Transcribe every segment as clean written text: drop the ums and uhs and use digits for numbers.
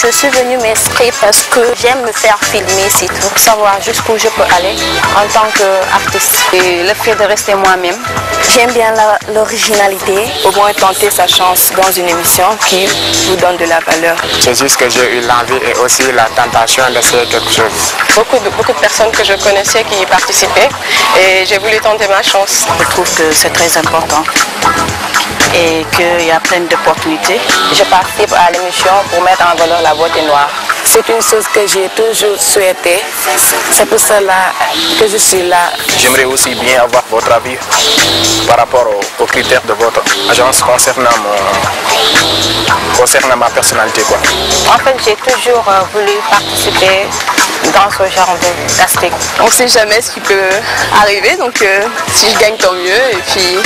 Je suis venue m'inscrire parce que j'aime me faire filmer, c'est tout, pour savoir jusqu'où je peux aller en tant qu'artiste. Et le fait de rester moi-même. J'aime bien l'originalité. Au moins tenter sa chance dans une émission qui vous donne de la valeur. C'est juste que j'ai eu l'envie et aussi la tentation d'essayer quelque chose. Beaucoup de personnes que je connaissais qui y participaient et j'ai voulu tenter ma chance. Je trouve que c'est très important et qu'il y a plein d'opportunités. Je participe à l'émission pour mettre en valeur la beauté noire. C'est une chose que j'ai toujours souhaité. C'est pour cela que je suis là. J'aimerais aussi bien avoir votre avis par rapport aux critères de votre agence concernant ma personnalité, quoi. En fait, j'ai toujours voulu participer dans ce genre de casting. On ne sait jamais ce qui peut arriver, donc si je gagne, tant mieux. Et puis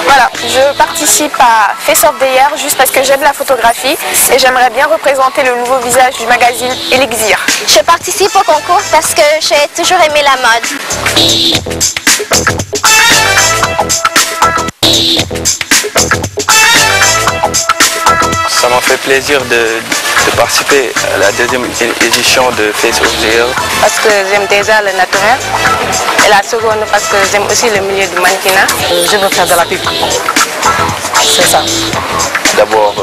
voilà. Je participe à Face of the Year juste parce que j'aime la photographie et j'aimerais bien représenter le nouveau visage du magazine Elixir. Je participe au concours parce que j'ai toujours aimé la mode. Ça m'a fait plaisir de participer à la deuxième édition de Face of the Year. Parce que j'aime déjà le naturel. Et la seconde parce que j'aime aussi le milieu du mannequinat. Je veux faire de la pub. C'est ça. D'abord,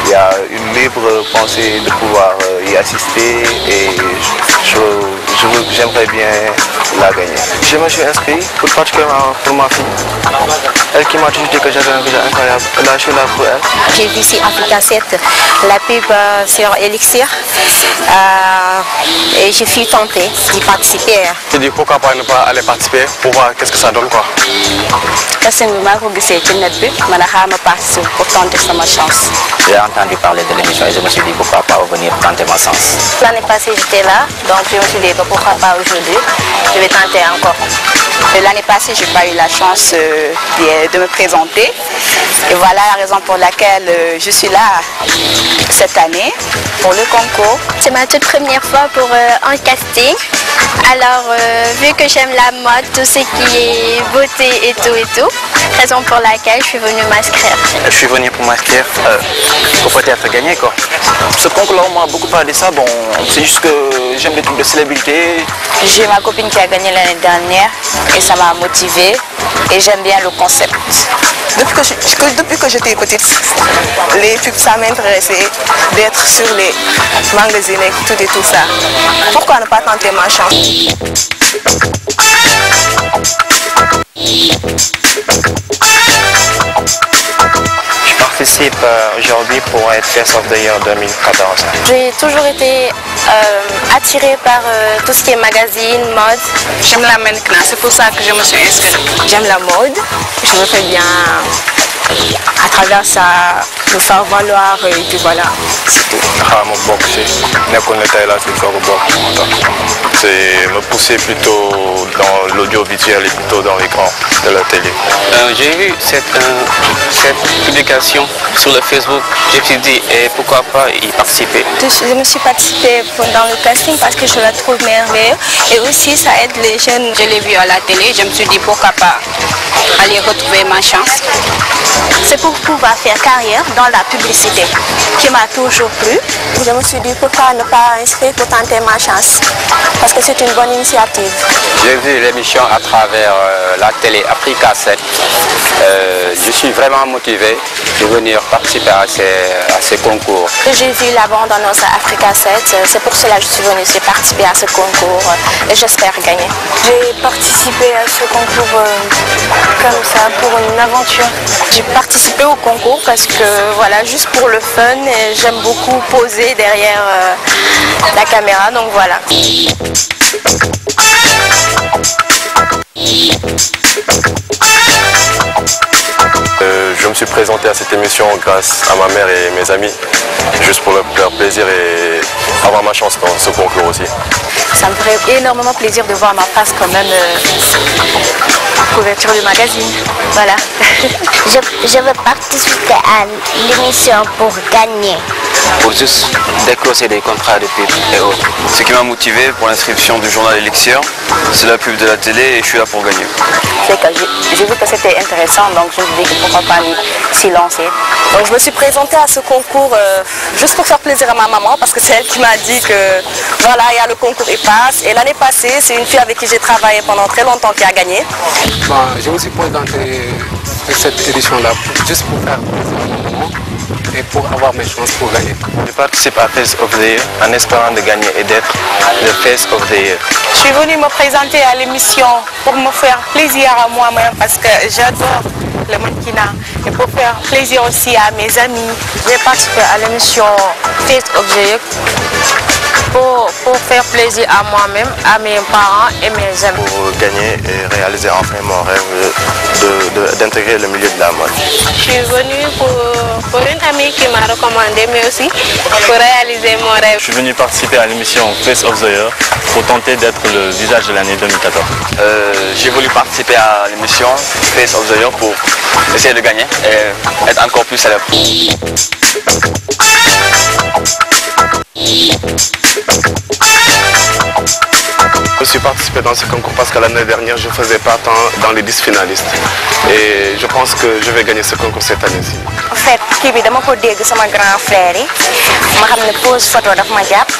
il y a une libre pensée de pouvoir y assister et j'aimerais bien la gagner. Je me suis inscrit tout particulièrement pour ma fille. Elle qui m'a toujours dit que j'avais un visage incroyable. Là, je suis là pour elle. J'ai vu sur Africa 7 la pub sur Elixir et je suis tentée d'y participer. Je dis pourquoi pas ne pas aller participer pour voir qu'est-ce que ça donne, quoi. Pour tenter ma chance. J'ai entendu parler de l'émission et je me suis dit pourquoi pas venir tenter ma chance. L'année passée j'étais là, donc je me suis dit pourquoi pas aujourd'hui, je vais tenter encore. L'année passée, je n'ai pas eu la chance de me présenter. Et voilà la raison pour laquelle je suis là cette année pour le concours. C'est ma toute première fois pour un casting. Alors, vu que j'aime la mode, tout ce qui est beauté et tout, raison pour laquelle je suis venue m'inscrire. Je suis venu pour m'inscrire pour peut-être gagner, quoi. Ce concours-là, on m'a beaucoup parlé de ça. Bon, c'est juste que j'aime les trucs de célébrité. J'ai ma copine qui a gagné l'année dernière et ça m'a motivée et j'aime bien le concept. Depuis que j'étais petite, les pubs, ça m'intéressait d'être sur les magazines et tout ça. Pourquoi ne pas tenter ma chance? Je participe aujourd'hui pour être Face of the Year 2014. J'ai toujours été attirée par tout ce qui est magazine, mode. J'aime la mannequinat, c'est pour ça que je me suis inscrite. J'aime la mode, je me fais bien à travers ça, me faire valoir et puis voilà, c'est tout. C'est me pousser plutôt dans l'audiovisuel et plutôt dans l'écran de la télé. J'ai vu cette publication sur le Facebook, je me suis dit pourquoi pas y participer. Je me suis participée dans le casting parce que je la trouve merveilleuse et aussi ça aide les jeunes. Je l'ai vu à la télé, je me suis dit pourquoi pas aller retrouver ma chance. C'est pour pouvoir faire carrière dans la publicité qui m'a toujours plu. Je me suis dit pourquoi ne pas inscrire pour tenter ma chance parce que c'est une bonne initiative. J'ai vu l'émission à travers la télé Africa 7. Je suis vraiment motivé de venir participer à ces concours. J'ai vu la bande-annonce à Africa 7, c'est pour cela que je suis venue participer à ce concours et j'espère gagner. J'ai participé à ce concours comme ça pour une aventure. J'ai participé au concours parce que voilà, juste pour le fun, et j'aime beaucoup poser derrière la caméra, donc voilà. Je me suis présenté à cette émission grâce à ma mère et mes amis, juste pour leur plaisir et avoir ma chance dans ce concours aussi. Ça me ferait énormément plaisir de voir ma face quand même couverture du magazine. Voilà. Je veux participer à l'émission pour gagner. pour juste décrocher des contrats de pub et autres. Ce qui m'a motivé pour l'inscription du journal Elixir, c'est la pub de la télé et je suis là pour gagner. J'ai vu que c'était intéressant, donc je me dis que pourquoi pas s'y lancer. Donc je me suis présentée à ce concours juste pour faire plaisir à ma maman parce que c'est elle qui m'a dit que voilà, il y a le concours EPAS. Et l'année passée, c'est une fille avec qui j'ai travaillé pendant très longtemps qui a gagné. Bon, je me suis présenté à cette édition-là juste pour faire plaisir à ma maman et pour avoir mes chances pour gagner. Je participe à Face of the Year en espérant de gagner et d'être le Face of the Year. Je suis venue me présenter à l'émission pour me faire plaisir à moi-même parce que j'adore le mannequinat et pour faire plaisir aussi à mes amis. J'ai participé à l'émission Face of the Year pour faire plaisir à moi-même, à mes parents et mes amis. Pour gagner et réaliser enfin mon rêve d'intégrer le milieu de la mode. Je suis venue pour une amie qui m'a recommandé, mais aussi pour réaliser mon rêve. Je suis venu participer à l'émission Face of the Year pour tenter d'être le visage de l'année 2014. J'ai voulu participer à l'émission Face of the Year pour essayer de gagner et être encore plus célèbre. Je suis participé dans ce concours parce que l'année dernière je faisais partie dans les 10 finalistes et je pense que je vais gagner ce concours cette année-ci. En fait, kii bi dama ko dégg sama grand frère yi ma xam ne pose photo daf ma jàpp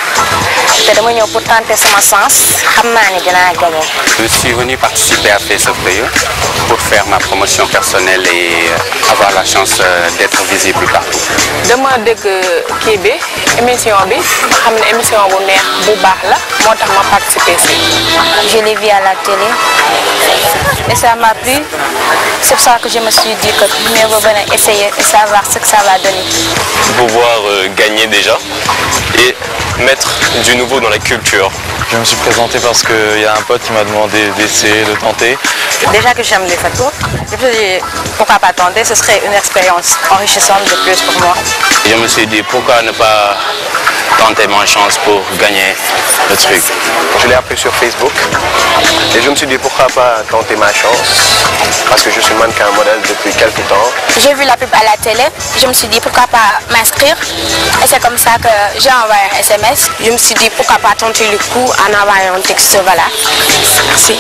te dama ñëw pour tenter sama chance xam naa ne dinaa gagner. Je suis venu participer à Face of the Year pour faire ma promotion personnelle et avoir la chance d'être visible partout. dama dégg kii bi émission bi ma xam ne émission bu neex bu baax la moo tax ma participer si. Je l'ai vu à la télé et ça m'a plu. C'est pour ça que je me suis dit que mieux vaut bien essayer et savoir ce que ça va donner. Pouvoir gagner déjà et mettre du nouveau dans la culture. Je me suis présenté parce qu'il y a un pote qui m'a demandé d'essayer de tenter. Déjà que j'aime les photos, je me suis dit pourquoi pas tenter, ce serait une expérience enrichissante de plus pour moi. Je me suis dit pourquoi ne pas tenter ma chance pour gagner le truc. Je l'ai appris sur Facebook et je me suis dit pourquoi pas tenter ma chance parce que je suis mannequin modèle depuis quelques temps. J'ai vu la pub à la télé, je me suis dit pourquoi pas m'inscrire et c'est comme ça que j'ai envoyé un SMS. Je me suis dit pourquoi pas tenter le coup en envoyant un texte, voilà. Merci.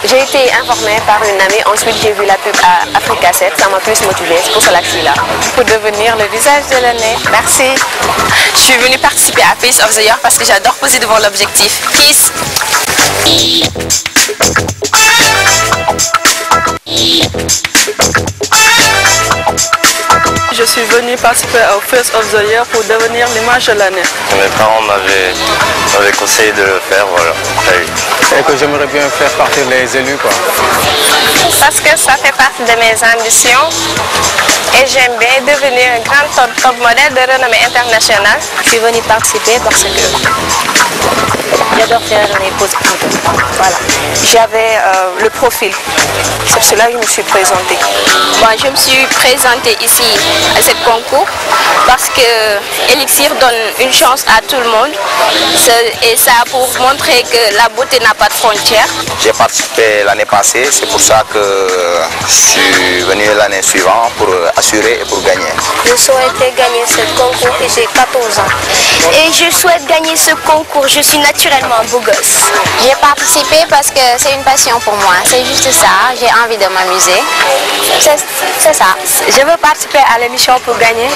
J'ai été informée par une amie, ensuite j'ai vu la pub à Africa 7, ça m'a plus motivée, c'est pour cela que je suis là. Pour devenir le visage de l'année. Merci. Je suis venue participer à Face of the Year parce que j'adore poser devant l'objectif. Peace. Je suis venue participer au Face of the Year pour devenir l'image de l'année. Mes parents m'avaient conseillé de le faire, voilà. Et que j'aimerais bien faire partie des élus, quoi. Parce que ça fait partie de mes ambitions et j'aime bien devenir un grand top modèle de renommée internationale. Je suis venue participer parce que j'adore faire mes poses photos. Voilà. J'avais le profil, c'est pour cela que je me suis présentée. Bon, je me suis présentée ici à ce concours parce que Elixir donne une chance à tout le monde et ça pour montrer que la beauté n'a pas de frontières. J'ai participé l'année passée, c'est pour ça que je suis venu l'année suivante pour assurer et pour gagner. Je souhaitais gagner ce concours et j'ai 14 ans. Et je souhaite gagner ce concours, je suis naturellement beau gosse. J'ai participé parce que c'est une passion pour moi, c'est juste ça, j'ai envie de m'amuser. C'est ça. Je veux participer à l'émission pour gagner.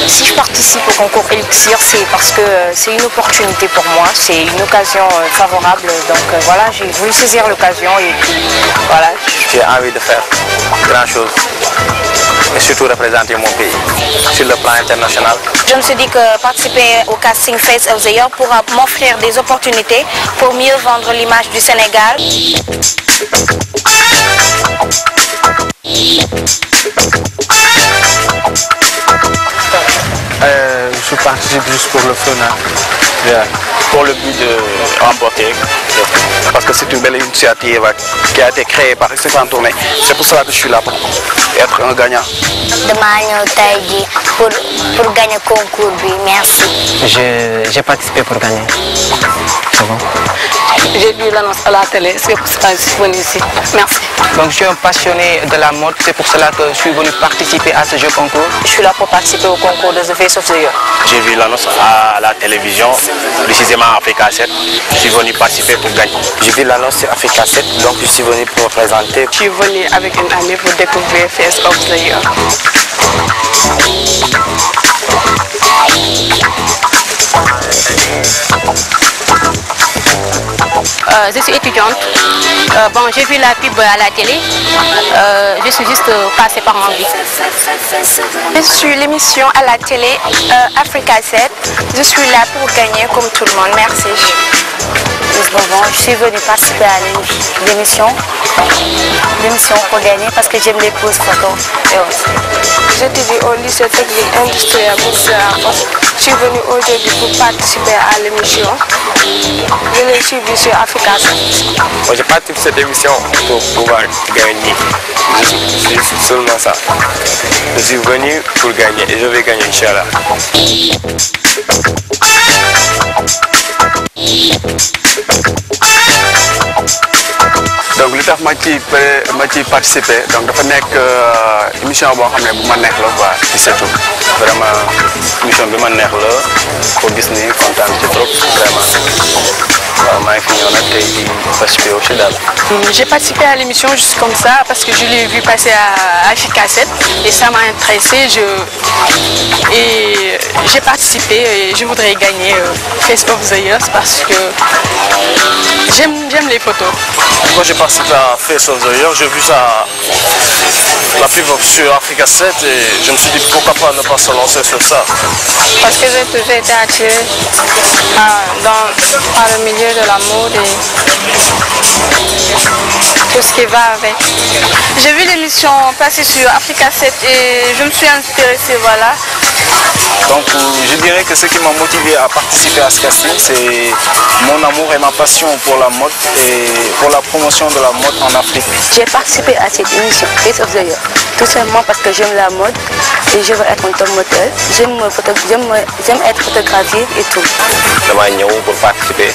Si je participe au concours Elixir, c'est parce que c'est une opportunité pour moi, c'est une occasion favorable. Donc voilà, j'ai voulu saisir l'occasion et puis voilà. J'ai envie de faire grand chose et surtout représenter mon pays sur le plan international. Je me suis dit que participer au casting Face of the Year pourra m'offrir des opportunités pour mieux vendre l'image du Sénégal. Je participe juste pour le fun, Pour le but de remporter, parce que c'est une belle initiative qui a été créée par Stéphane Tourné. C'est pour cela que je suis là pour être un gagnant. Demain, pour gagner le concours, merci. J'ai participé pour gagner. C'est bon. J'ai vu l'annonce à la télé, c'est pour ça que je suis venue ici. Merci. Donc je suis un passionné de la mode, c'est pour cela que je suis venu participer à ce jeu concours. Je suis là pour participer au concours de The Face of the Year. J'ai vu l'annonce à la télévision, précisément à Africa 7. Je suis venu participer pour gagner. J'ai vu l'annonce sur Africa 7, donc je suis venu pour me présenter. Je suis venu avec une amie pour découvrir Face of the Year. Je suis étudiante. Bon, j'ai vu la pub à la télé. Je suis juste passée par envie. Je suis l'émission à la télé Africa 7. Je suis là pour gagner comme tout le monde. Merci. Bon, je suis venue participer à l'émission pour gagner parce que j'aime les poses photos et autres. J'étudie au lycée technique industriel Bourg-Saint-Raphaël. Je suis venue aujourd'hui pour participer à l'émission. Je l'ai suivi sur Africa 7. Moi, je participe à cette émission pour pouvoir gagner. C'est seulement ça. Je suis venu pour gagner et je vais gagner, Inch'Allah. Donc li tax ma ci participer donc dafa nekk émission boo xam ne bu ma neex la quoi ci c'est tout vraiment émission bi ma neex la pour gis ni kontaan ci trop vraiment waaw maa ngi fi ñëw nag tey di participer aussi daal. J'ai participé à l'émission juste comme ça parce que je l'ai vu passer à Africa 7 et ça m'a intéressé. Et j'ai participé et je voudrais gagner Face of the Year parce que j'aime les photos. Quand j'ai participé à Face of the Year, j'ai vu ça, la pub sur Africa 7 et je me suis dit pourquoi pas ne pas se lancer sur ça. Parce que j'ai toujours été attirée par le milieu de la mode et tout ce qui va avec. J'ai vu l'émission passer sur Africa 7 et je me suis intéressée, voilà. Donc je dirais que ce qui m'a motivé à participer à ce casting, c'est mon amour et ma passion pour la mode et pour la promotion de la mode en Afrique. J'ai participé à cette émission Face of the Year tout simplement parce que j'aime la mode et je veux être un top modèle. J'aime être photographiée et tout. Dama ñëw pour participer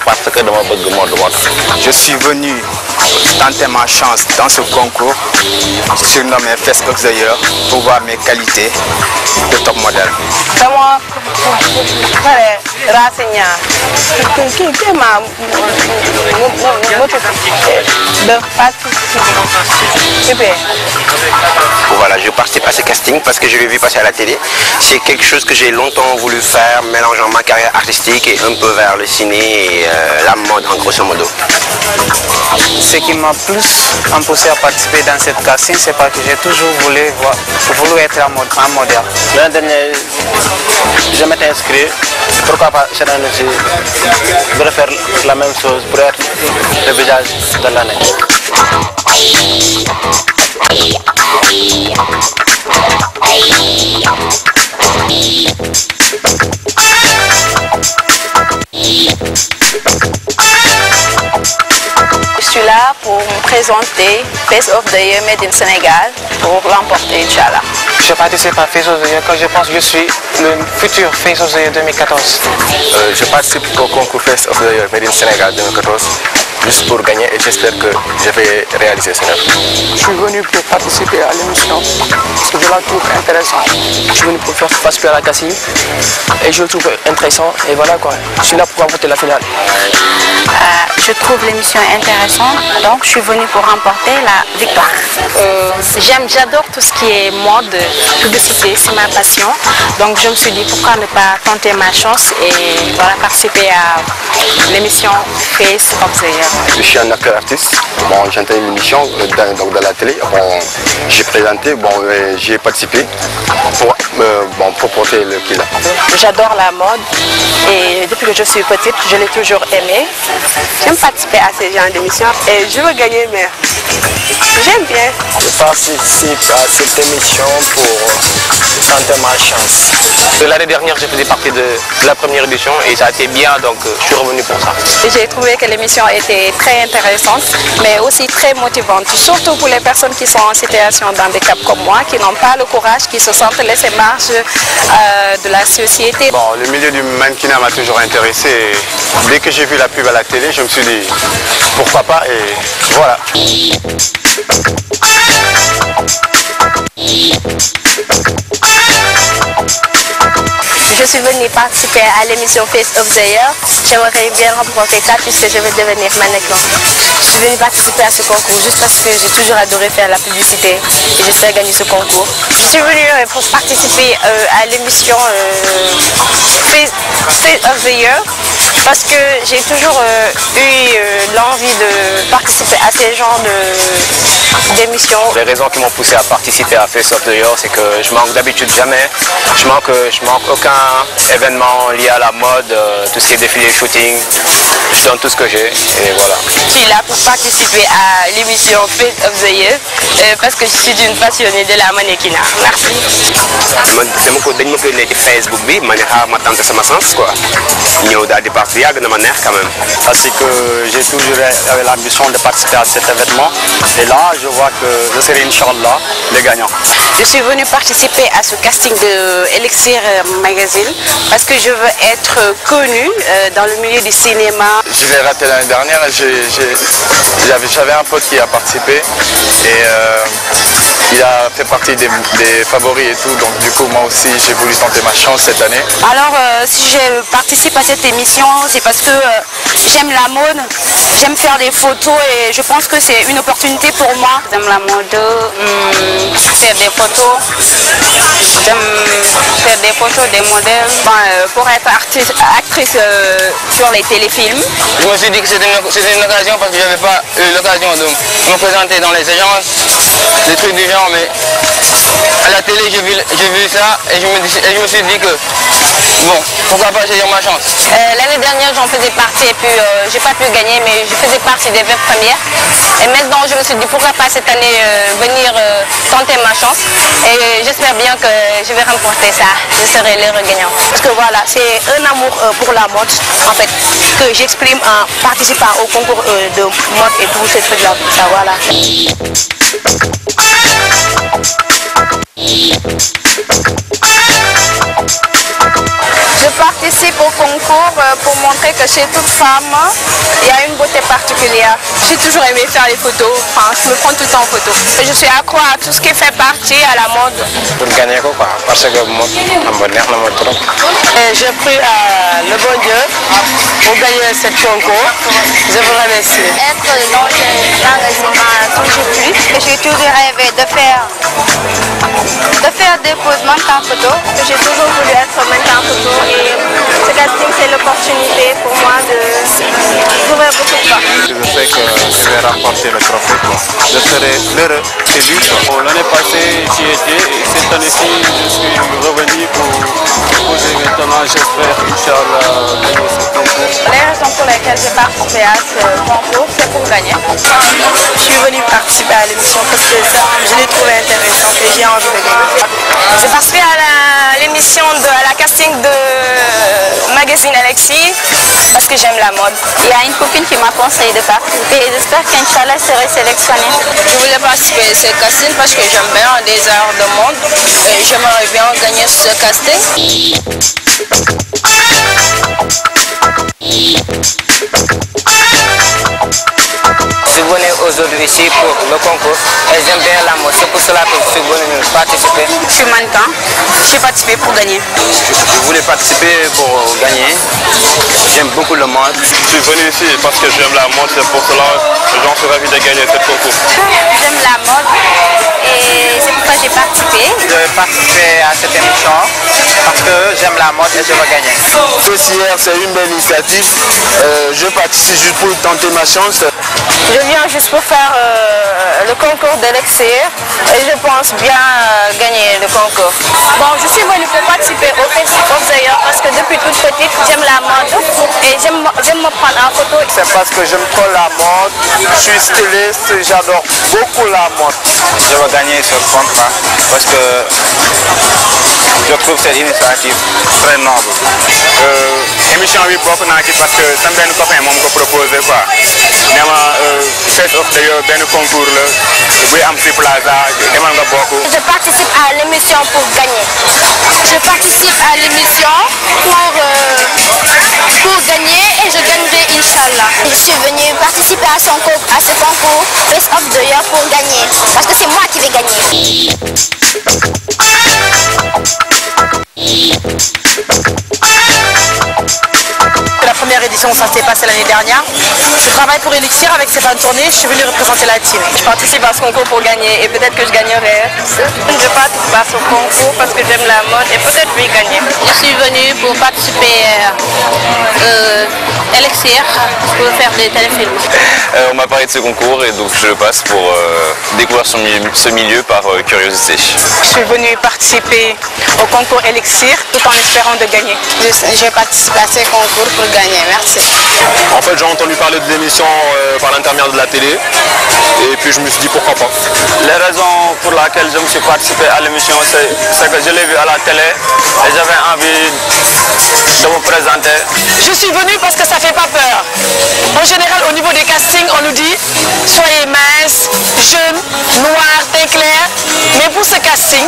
parce que dama bëgg mode. Je suis venu tenter ma chance dans ce concours surnommé Face of the Year pour voir mes qualités de top modèle. Dama pare renseigner qui m'a motivé de participer. Voilà, je participe à ce casting parce que je l'ai vu passer à la télé. C'est quelque chose que j'ai longtemps voulu faire, mélangeant ma carrière artistique et un peu vers le ciné et la mode en grosso modo. Ce qui m'a plus poussé à participer dans cette casting, c'est parce que j'ai toujours voulu être un modèle. L'année dernière, je m'étais inscrit. Pourquoi pas cette année, je voudrais faire la même chose pour être le visage de l'année. Je suis là pour me présenter Face of the Year Made in Sénégal pour l'emporter, Inch'Allah. Je participe à Face of the Year quand je pense que je suis le futur Face of the Year 2014. Je participe au concours Face of the Year Made in Sénégal 2014 juste pour gagner et j'espère que je vais réaliser ce rêve. Je suis venu pour participer à l'émission parce que je la trouve intéressante. Je suis venu pour faire participer à la casting et je le trouve intéressant et voilà quoi. Je suis là pour remporter la finale. Je trouve l'émission intéressante, donc je suis venue pour remporter la victoire. J'adore tout ce qui est mode, publicité, c'est ma passion. Donc je me suis dit pourquoi ne pas tenter ma chance et voilà, participer à l'émission Face of the Year. Je suis un acteur artiste. Bon, j'ai intégré l'émission dans la télé. Bon, j'ai présenté, j'ai participé pour porter le qu'il a. J'adore la mode et depuis que je suis petite, je l'ai toujours aimé. J'aime participer à ces genres d'émissions et je veux gagner, mais j'aime bien. Je participe à cette émission pour tenter ma chance. L'année dernière, je faisais partie de la première édition et ça a été bien, donc je suis revenu pour ça. J'ai trouvé que l'émission était très intéressante, mais aussi très motivante, surtout pour les personnes qui sont en situation d'handicap comme moi, qui n'ont pas le courage, qui se sentent laissées marge de la société. Bon, le milieu du mannequinat m'a toujours intéressé. Et dès que j'ai vu la pub à la télé, je me suis dit pourquoi pas, et voilà. Je suis venue participer à l'émission Face of the Year. J'aimerais bien remporter ça puisque je vais devenir mannequin. Je suis venue participer à ce concours juste parce que j'ai toujours adoré faire la publicité et j'espère gagner ce concours. Je suis venue pour participer à l'émission Face of the Year parce que j'ai toujours eu l'envie de participer à ces genres d'émissions. Les raisons qui m'ont poussé à participer à Face of the Year, c'est que je manque d'habitude jamais. Je manque aucun événement lié à la mode, tout ce qui est défilé, shooting. Je donne tout ce que j'ai et voilà. Je suis là pour participer à l'émission Face of the Year parce que je suis une passionnée de la mannequinat. Merci. dañ ma koy ne ci Facebook bi ma ne xaar ma tenter sama sens quoi ñëw daal di participer yàgg na ma neex quand même. Parce que j'ai toujours eu l'ambition de participer à cet événement et là je vois que je serai Inch'Allah le gagnant. Je suis venue participer à ce casting de Elixir Magazine parce que je veux être connue dans le milieu du cinéma. Je l'ai raté l'année dernière, j'avais un pote qui a participé et il a fait partie des favoris et tout, donc du coup moi aussi j'ai voulu tenter ma chance cette année. Alors si je participe à cette émission, c'est parce que j'aime la mode, j'aime faire des photos et je pense que c'est une opportunité pour moi. J'aime la mode, faire des photos, j'aime faire des photos, des modèles, pour être actrice sur les téléfilms. Je me suis dit que c'était une occasion parce que je n'avais pas eu l'occasion de me présenter dans les agences, des trucs du genre, mais à la télé j'ai vu ça et je me suis dit que bon, pourquoi pas saisir ma chance. L'année dernière j'en faisais partie et puis j'ai pas pu gagner, mais je faisais partie des 20 premières. Et maintenant je me suis dit pourquoi pas cette année venir tenter ma chance et j'espère bien que je vais remporter ça, je serai l'heureux gagnant. Parce que voilà, c'est un amour pour la mode en fait que j'exprime en participant au concours de mode et tous ces trucs là, ça voilà. Je participe au concours pour montrer que chez toute femme, il y a une beauté particulière. J'ai toujours aimé faire les photos, enfin, je me prends tout le temps en photo. Je suis accro à tout ce qui fait partie à la mode. Pour gagner quoi, parce que moi, trop. J'ai pris le bon Dieu pour gagner ce concours. Je vous remercie. Être dans le magazine quand j'ai pu, que j'ai toujours rêvé de faire des poses en photo. J'ai toujours voulu être mannequin en photo et ce casting c'est l'opportunité pour moi d'ouvrir beaucoup de portes. Je sais que je vais remporter le trophée, quoi. Je serai l'heureux élu. L'année passée j'y étais et cette année-ci je suis revenu pour poser maintenant, j'espère Inch'Allah gagner ce concours. Les raisons pour lesquelles j'ai participé à ce concours, c'est pour gagner. Je suis venue participer à l'émission parce que je l'ai trouvé intéressante et j'ai envie de gagner. J'ai participé à l'émission, à la casting de magazine Alexis parce que j'aime la mode. Il y a une copine qui m'a conseillé de participer et j'espère qu'Inch'Allah serai sélectionnée. Je voulais participer à ce casting parce que j'aime bien des arts de mode et j'aimerais bien gagner ce casting. Je suis venu aujourd'hui ici pour le concours et j'aime bien la mode, c'est pour cela que je suis venu participer. Je suis mannequin, j'ai participé pour gagner. Je voulais participer pour gagner. J'aime beaucoup le mode. Je suis venu ici parce que j'aime la mode, c'est pour cela que j'en suis ravi de gagner ce concours. J'aime la mode et c'est pourquoi j'ai participé. Je vais participer à cette émission parce que j'aime la mode et je veux gagner. Hier, c'est une belle initiative. Je participe juste pour tenter ma chance. Je viens juste pour faire le concours d'Elixir et je pense bien gagner le concours. Bon, je suis venue pour participer au Face of the Year parce que depuis toute petite, j'aime la mode et j'aime me prendre en photo. C'est parce que j'aime trop la mode, je suis styliste, j'adore beaucoup la mode. Je veux gagner ce contrat parce que je trouve cette initiative très noble. Émission bi bokk naa ci parce que sama benn copain moom ko proposé quoi nee ma Face of the Year benn concours la buy am ci Plaza demal nga bokk. Je participe à l'émission pour gagner. Je participe l'émission pour gagner et je gagnerai Inch'Allah. Je suis venue participer à ce concours Face of the Year pour gagner parce que c'est moi qui vais gagner. La première édition, ça s'est passé l'année dernière. Je travaille pour Elixir avec Stéphane Tourné, je suis venue représenter la team. Je participe à ce concours pour gagner et peut-être que je gagnerai. Je participe à ce concours parce que j'aime la mode et peut-être je vais gagner. Je suis venue pour participer à Elixir pour faire des téléfilms. On m'a parlé de ce concours et donc je le passe pour découvrir ce milieu par curiosité. Je suis venue participer au concours Elixir tout en espérant de gagner. J'ai participé à ce concours pour gagner, merci. En fait, j'ai entendu parler de l'émission par l'intermédiaire de la télé et puis je me suis dit pourquoi pas. Les raisons pour lesquelles je me suis participé à l'émission, c'est que je l'ai vu à la télé et j'avais envie de me présenter. Je suis venue parce que ça fait pas peur. En général, au niveau des castings, on nous dit soyez mince, jeune, noir, teint clair. Mais pour ce casting,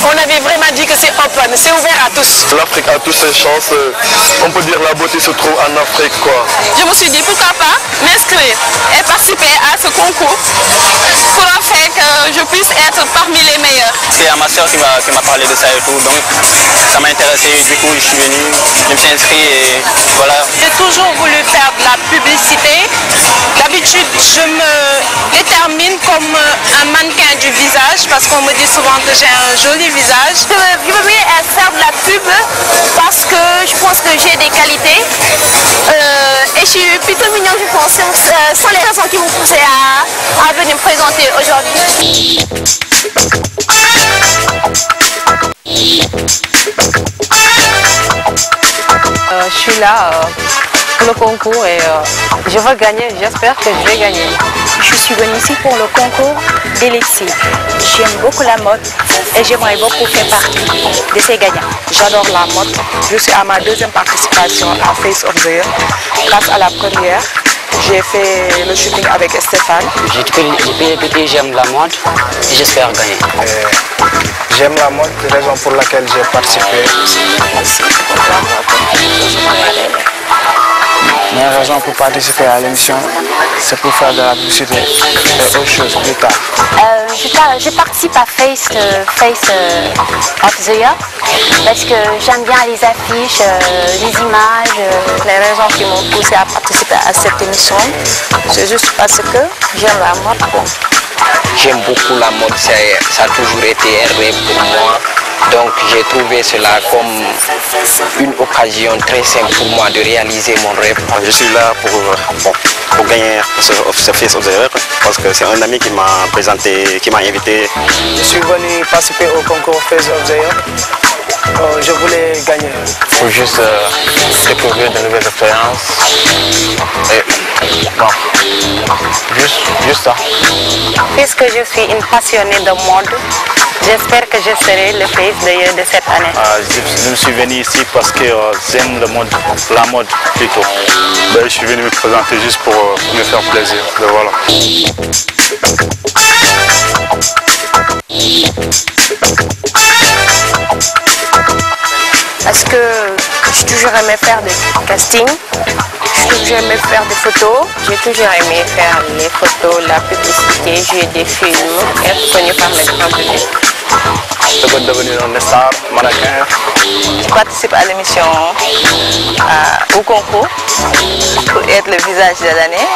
on avait vraiment dit que c'est open, c'est ouvert à tous. L'Afrique a toutes ses chances. On peut dire la beauté se trouve en Afrique, quoi. Je me suis dit pourquoi pas m'inscrire et participer à ce concours pour en faire que je puisse être parmi les meilleurs. C'est ma soeur qui m'a parlé de ça et tout, donc ça m'a intéressé. Du coup, je suis venu, je me suis inscrit et voilà. J'ai toujours voulu faire de la publicité. D'habitude, je me détermine comme un mannequin du visage parce qu'on me dit souvent que j'ai un joli visage. Je veux bien faire de la pub parce que je pense que j'ai des qualités et je suis plutôt mignon, je pense. Ce sont les raisons qui m'ont poussé à venir me présenter aujourd'hui. Je suis là pour le concours et je veux gagner, j'espère que je vais gagner. Je suis venue ici pour le concours d'Elixir. J'aime beaucoup la mode et j'aimerais beaucoup faire partie de ces gagnants. J'adore la mode. Je suis à ma deuxième participation à Face of the Year. Grâce à la première, j'ai fait le shooting avec Stéphane. Depuis j'aime la mode et j'espère gagner. J'aime la mode, raison pour laquelle j'ai participé. La raison pour participer à l'émission, c'est pour faire de la publicité et autre chose plus tard. Je participe à Face of the Year parce que j'aime bien les affiches, les images. Les raisons qui m'ont poussé à participer à cette émission, c'est juste parce que j'aime la mode. J'aime beaucoup la mode, ça a toujours été un rêve pour moi. Donc j'ai trouvé cela comme une occasion très simple pour moi de réaliser mon rêve. Je suis là pour gagner ce Face of the Year parce que c'est un ami qui m'a présenté, qui m'a invité. Je suis venu participer au concours Face of the Year. Je voulais gagner. Il faut juste découvrir de nouvelles expériences. Et bon, juste ça. Puisque je suis une passionnée de mode, j'espère que je serai le Face of the Year de cette année. Je me suis venu ici parce que j'aime la mode plutôt. Je suis venu me présenter juste pour me faire plaisir. Voilà. Parce que j'ai toujours aimé faire des castings, j'ai toujours aimé faire des photos, j'ai toujours aimé faire les photos, la publicité, jouer des films, être connu par les grands publics. Je veux devenir un star, mannequin. Je participe à l'émission au concours pour être le visage de l'année.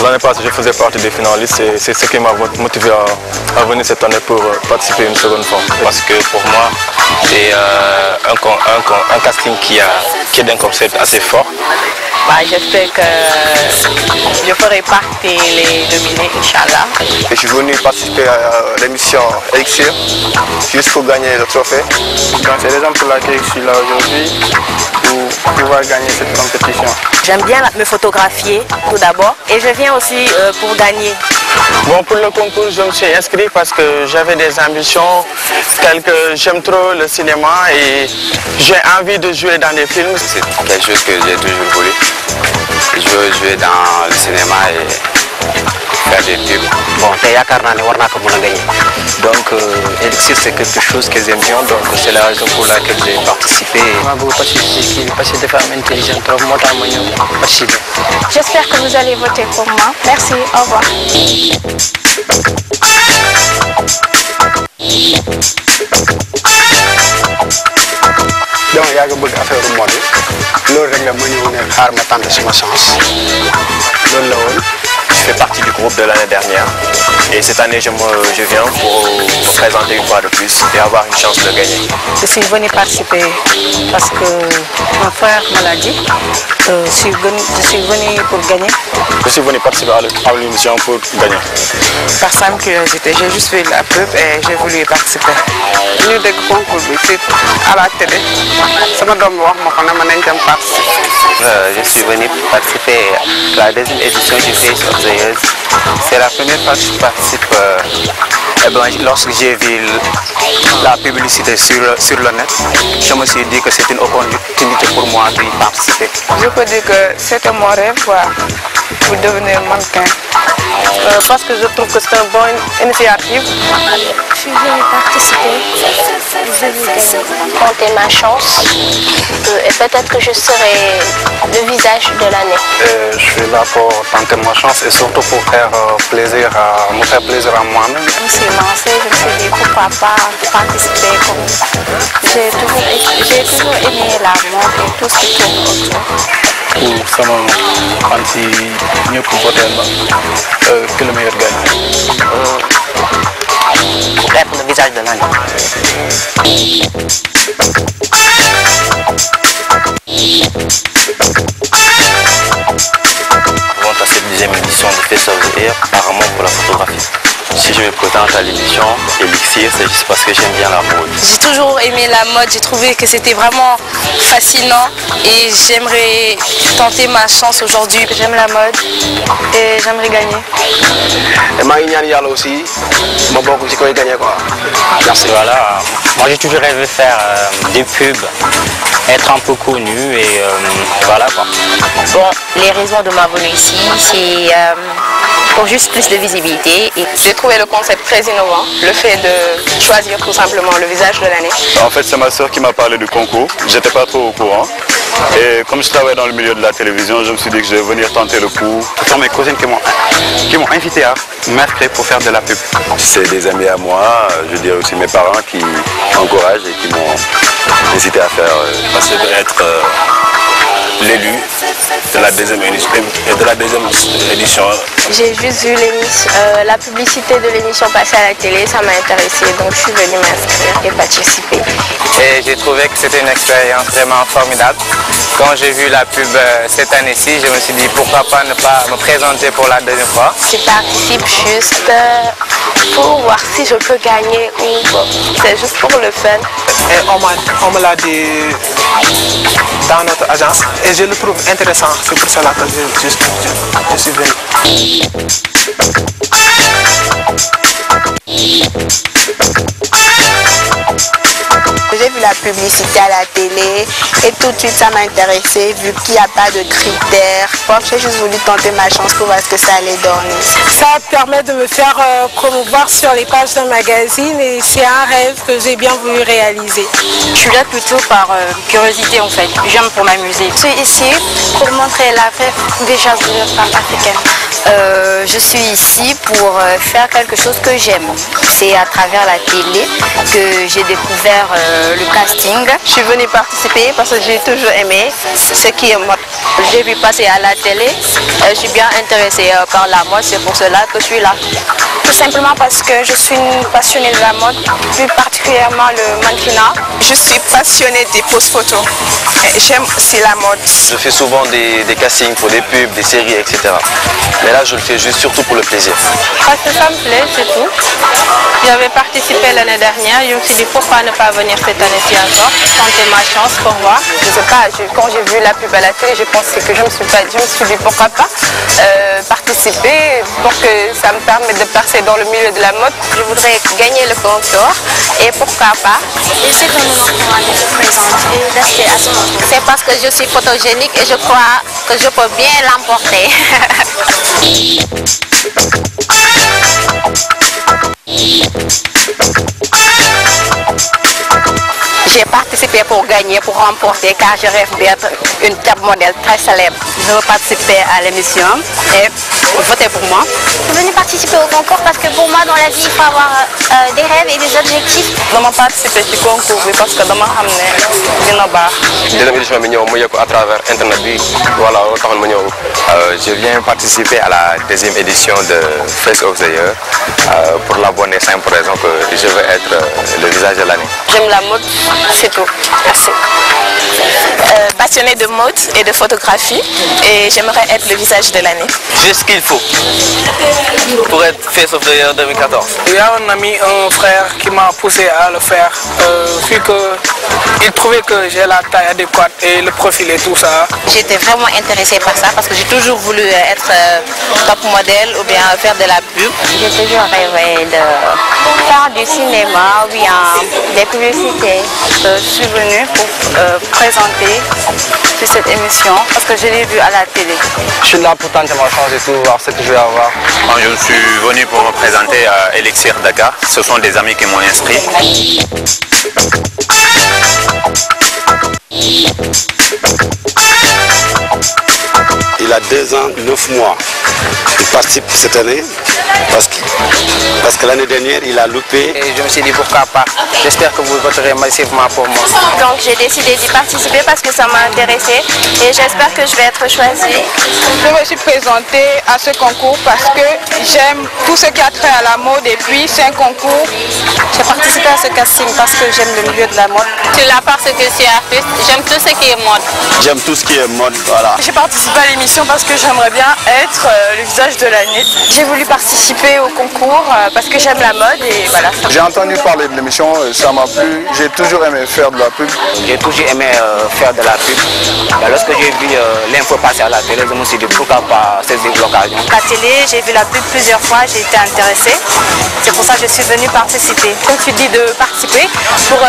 L'année passée, je faisais partie des finalistes et c'est ce qui m'a motivé à venir cette année pour participer une seconde fois. Parce que pour moi, c'est un casting qui est d'un concept assez fort. J'espère que je ferai partie les nominés, Inch'Allah. Je suis venu participer à l'émission Elixir juste pour gagner le trophée. Donc c'est la raison pour laquelle je suis là aujourd'hui, pour pouvoir gagner cette compétition. J'aime bien me photographier tout d'abord et je viens aussi pour gagner. Bon, pour le concours, je me suis inscrit parce que j'avais des ambitions telles que j'aime trop le cinéma et j'ai envie de jouer dans des films. C'est quelque chose que j'ai toujours voulu. Je veux jouer dans le cinéma et faire des pubs. Bon, gagner. Donc Elixir c'est quelque chose que j'aime bien, donc c'est la raison pour laquelle j'ai participé. J'espère que vous allez voter pour moi. Merci, au revoir. Donc yaa ngi bëgg affaire mode loolu rek la ma ñëw ne xaar ma tenter sama chance loolu la woon. Je fais partie du groupe de l'année dernière et cette année je viens pour me présenter une fois de plus et avoir une chance de gagner. Je suis venue participer parce que mon frère me l'a dit. Je suis venue pour gagner. Je suis venu participer à l'émission pour gagner. Par simple curiosité, j'ai juste fait la pub et j'ai voulu y participer. Nous de concours à la télé. Je suis venu participer à la deuxième édition du Face of the Year. C'est la première fois que je participe. Lorsque j'ai vu la publicité sur le net, je me suis dit que c'est une opportunité pour moi d'y participer. Je peux dire que c'était mon rêve pour devenir mannequin. Parce que je trouve que c'est une bonne initiative. Je suis venue participer, je vais tenter ma chance et peut-être que je serai le visage de l'année. Je suis là pour tenter ma chance et surtout pour me faire plaisir à moi-même. Je me suis lancée, je me suis dit pourquoi pas participer comme ça. J'ai toujours aimé la mode et tout ce qui tourne autour. Pour sama fan si ñëpp voter ma que le meilleur gagne. Pour être le visage de l'année. À cette deuxième édition de Face of the Year, apparemment pour la photographie. Si je me présente à l'émission Elixir, c'est juste parce que j'aime bien la mode. J'ai toujours aimé la mode, j'ai trouvé que c'était vraiment fascinant et j'aimerais tenter ma chance aujourd'hui. J'aime la mode et j'aimerais gagner. Et moi, il aussi, je vais gagner quoi. Merci. Voilà, moi j'ai toujours rêvé de faire des pubs, être un peu connu et voilà quoi. Bon, les raisons de ma venue ici, c'est pour juste plus de visibilité. J'ai trouvé le concept très innovant, le fait de choisir tout simplement le visage de l'année. En fait, c'est ma soeur qui m'a parlé du concours. J'étais pas trop au courant. Et comme je travaille dans le milieu de la télévision, je me suis dit que je vais venir tenter le coup. Ce sont mes cousines qui m'ont invité à m'inscrire pour faire de la pub. C'est des amis à moi, je dirais aussi mes parents qui m'encouragent et qui m'ont incité à faire. Parce que d'être l'élu de la deuxième édition. J'ai juste vu la publicité de l'émission passer à la télé, ça m'a intéressée, donc je suis venue m'inscrire et participer. Et j'ai trouvé que c'était une expérience vraiment formidable. Quand j'ai vu la pub cette année-ci, je me suis dit pourquoi pas ne pas me présenter pour la deuxième fois. Je participe juste pour voir si je peux gagner ou c'est juste pour le fun. Et on me l'a dit dans notre agence et je le trouve intéressant, c'est pour cela que je suis venu. J'ai vu la publicité à la télé et tout de suite ça m'a intéressé vu qu'il n'y a pas de critères. Bon, j'ai juste voulu tenter ma chance pour voir ce que ça allait donner. Ça permet de me faire promouvoir sur les pages d'un magazine et c'est un rêve que j'ai bien voulu réaliser. Je suis là plutôt par curiosité en fait, j'aime pour m'amuser. Je suis ici pour montrer la vraie visage de la femme africaine. Je suis ici pour faire quelque chose que j'aime. C'est à travers la télé que j'ai découvert le casting. Je suis venue participer parce que j'ai toujours aimé ce qui est mode. J'ai vu passer à la télé, je suis bien intéressée par la mode, c'est pour cela que je suis là. Tout simplement parce que je suis une passionnée de la mode, plus particulièrement le mannequinat. Je suis passionnée des poses photos. J'aime aussi la mode. Je fais souvent des castings pour des pubs, des séries, etc. Mais là, je le fais juste surtout pour le plaisir. Parce que ça me plaît, c'est tout. J'avais participé l'année dernière, je me suis dit pourquoi ne pas venir cette année-ci encore, tenter ma chance pour voir. Je sais pas, quand j'ai vu la pub à la télé, je pensais que je me suis dit pourquoi pas participer pour que ça me permette de percer dans le milieu de la mode. Je voudrais gagner le concours et pourquoi pas essayer de me présenter et d'acheter à son tour. C'est parce que je suis photogénique et je crois que je peux bien l'emporter. J'ai participé pour gagner, pour remporter, car je rêve d'être une top modèle très célèbre. Je veux participer à l'émission et voter pour moi. Je suis venue participer au concours parce que pour moi, dans la vie, il faut avoir des rêves et des objectifs. Je vais participer au concours parce que je sais que Deuxième édition bi ñëw mu yëg ko à travers internet bi voilà loolu taxoon ma ñëw. Je viens participer à la deuxième édition de Face of the Year pour la bonne et simple raison que je veux être le visage de l'année. J'aime la mode, c'est tout. Merci. Passionnée de mode et de photographie et j'aimerais être le visage de l'année. J'ai ce qu'il faut pour être Face of the Year 2014. Il y a un ami, un frère qui m'a poussé à le faire, vu qu'il trouvait que j'ai la taille adéquate et le profil et tout ça. J'étais vraiment intéressée par ça parce que j'ai toujours voulu être top modèle ou bien faire de la pub. J'ai toujours rêvé de faire du cinéma, ou bien des publicités. Je suis venue pour présenter sur cette émission parce que je l'ai vue à la télé. Je suis là pour tenter ma chance et tout, voir ce que je vais avoir. Je suis venu pour me présenter à Elixir Dakar. Ce sont des amis qui m'ont inscrit. Il a 2 ans, 9 mois. Il participe cette année parce que l'année dernière, il a loupé. Et je me suis dit pourquoi pas. J'espère que vous voterez massivement pour moi. Donc j'ai décidé d'y participer parce que ça m'a intéressée et j'espère que je vais être choisie. Je me suis présentée à ce concours parce que j'aime tout ce qui a trait à la mode et puis c'est un concours. J'ai participé à ce casting parce que j'aime le milieu de la mode. Je suis là parce que je suis artiste, j'aime tout ce qui est mode. J'aime tout ce qui est mode, voilà. J'ai participé à l'émission parce que j'aimerais bien être le visage de l'année. J'ai voulu participer au concours parce que j'aime la mode et voilà. J'ai entendu parler de l'émission, ça m'a plu. J'ai toujours aimé faire de la pub. J'ai toujours aimé faire de la pub. Lorsque j'ai vu l'info passer à la télé, je me suis dit pourquoi pas saisir l'occasion. La télé, j'ai vu la pub plusieurs fois, j'ai été intéressée. C'est pour ça que je suis venue participer. Je me suis dit de participer pour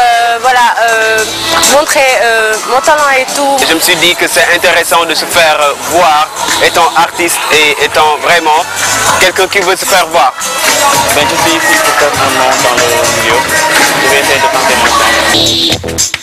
montrer mon talent et tout. Je me suis dit que c'est intéressant de se faire voir étant artiste et étant vraiment quelqu'un qui veut se faire voir. Je suis ici pour faire mon nom dans le milieu. Je vais essayer de tenter mon chance.